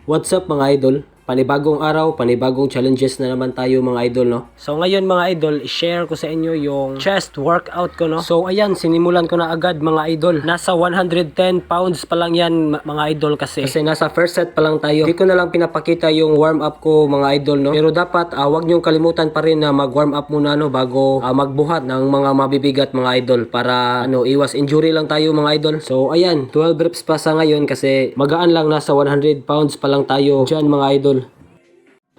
What's up mga idol? Panibagong araw, panibagong challenges na naman tayo mga idol, no? So ngayon mga idol, i-share ko sa inyo yung chest workout ko, no? So ayan, sinimulan ko na agad mga idol. Nasa 110 pounds pa lang yan mga idol kasi nasa first set pa lang tayo. Hindi ko na lang pinapakita yung warm up ko mga idol, no? Pero dapat wag niyong kalimutan pa rin na mag-warm up muna, no, bago magbuhat ng mga mabibigat mga idol para iwas injury lang tayo mga idol. So ayan, 12 reps pa sa ngayon kasi magaan lang, nasa 100 pounds pa lang tayo dyan mga idol.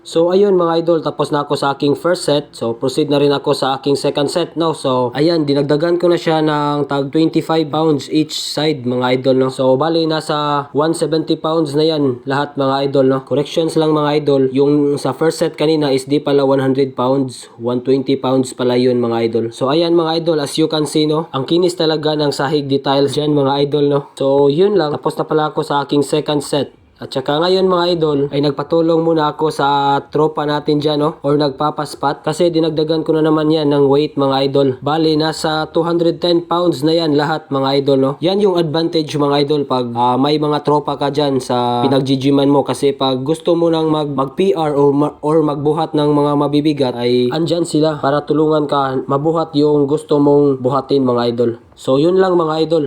So ayun mga idol, tapos na ako sa aking first set. So proceed na rin ako sa aking second set, no. So ayan, dinagdagan ko na siya ng tag 25 pounds each side mga idol, no. So bali nasa 170 pounds na yan lahat mga idol, no. Corrections lang mga idol, yung sa first set kanina is di pala 100 pounds, 120 pounds pala yun mga idol. So ayan mga idol, as you can see, no, ang kinis talaga ng sahig details dyan mga idol, no. So yun lang, tapos na pala ako sa aking second set. At saka ngayon mga idol ay nagpatulong muna ako sa tropa natin dyan, no? Or nagpapaspat kasi dinagdagan ko na naman yan ng weight mga idol. Bali nasa 210 pounds na yan lahat mga idol, no? Yan yung advantage mga idol pag may mga tropa ka dyan sa pinagjijiman mo, kasi pag gusto mo nang mag-PR or magbuhat ng mga mabibigat ay andyan sila para tulungan ka mabuhat yung gusto mong buhatin mga idol. So yun lang mga idol.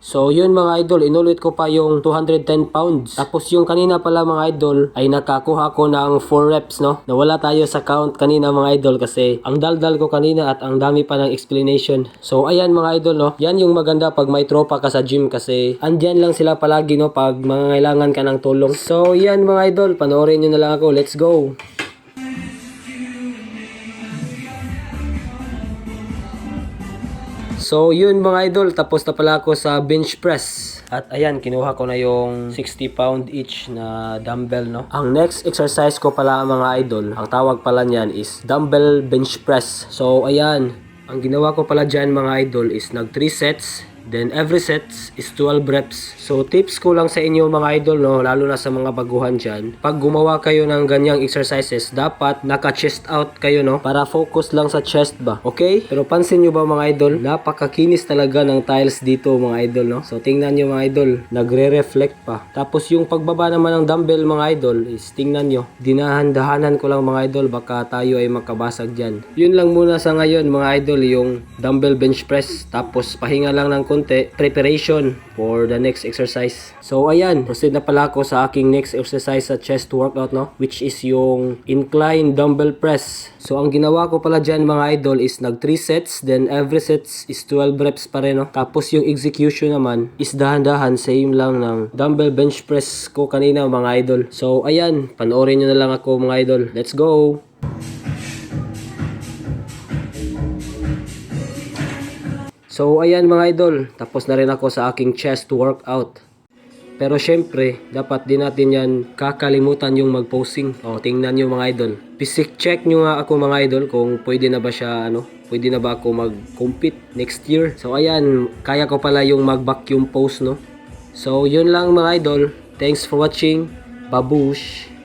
So yun mga idol, inulit ko pa yung 210 pounds. Tapos yung kanina pala mga idol ay nakakuha ko ng 4 reps, no. Nawala tayo sa count kanina mga idol kasi ang daldal ko kanina at ang dami pa ng explanation. So ayan mga idol, no. Yan yung maganda pag may tropa ka sa gym kasi andyan lang sila palagi, no, pag mangangailangan ka ng tulong. So yan mga idol, panoorin nyo na lang ako. Let's go! So yun mga idol, tapos na pala ako sa bench press. At ayan, kinuha ko na yung 60 pound each na dumbbell, no. Ang next exercise ko pala mga idol, ang tawag pala niyan is dumbbell bench press. So ayan, ang ginawa ko pala dyan mga idol is nag 3 sets. Then every set is 12 reps. So tips ko lang sa inyo mga idol, no, lalo na sa mga baguhan dyan. Pag gumawa kayo ng ganyang exercises, dapat naka-chest out kayo, no, para focus lang sa chest ba. Okay? Pero pansin nyo ba mga idol, napakakinis talaga ng tiles dito mga idol, no. So tingnan nyo mga idol, nagre-reflect pa. Tapos yung pagbaba naman ng dumbbell mga idol is tingnan nyo, dinahan-dahanan ko lang mga idol, baka tayo ay makabasag dyan. Yun lang muna sa ngayon mga idol, yung dumbbell bench press. Tapos pahinga lang ng konti, preparation for the next exercise. So ayan, proceed na pala ako sa aking next exercise sa chest workout, no, which is yung incline dumbbell press. So ang ginawa ko pala dyan mga idol is nag 3 sets, then every sets is 12 reps pa rin, no. Tapos yung execution naman is dahan-dahan, same lang ng dumbbell bench press ko kanina mga idol. So ayan, panoorin nyo na lang ako mga idol. Let's go! So ayan mga idol, tapos na rin ako sa aking chest workout. Pero syempre, dapat din natin yan kakalimutan yung mag-posing. O tingnan nyo mga idol. Physique check nyo nga ako mga idol kung pwede na ba siya, pwede na ba ako mag-compete next year. So ayan, kaya ko pala yung mag-vacuum pose, no. So yun lang mga idol. Thanks for watching. Babush!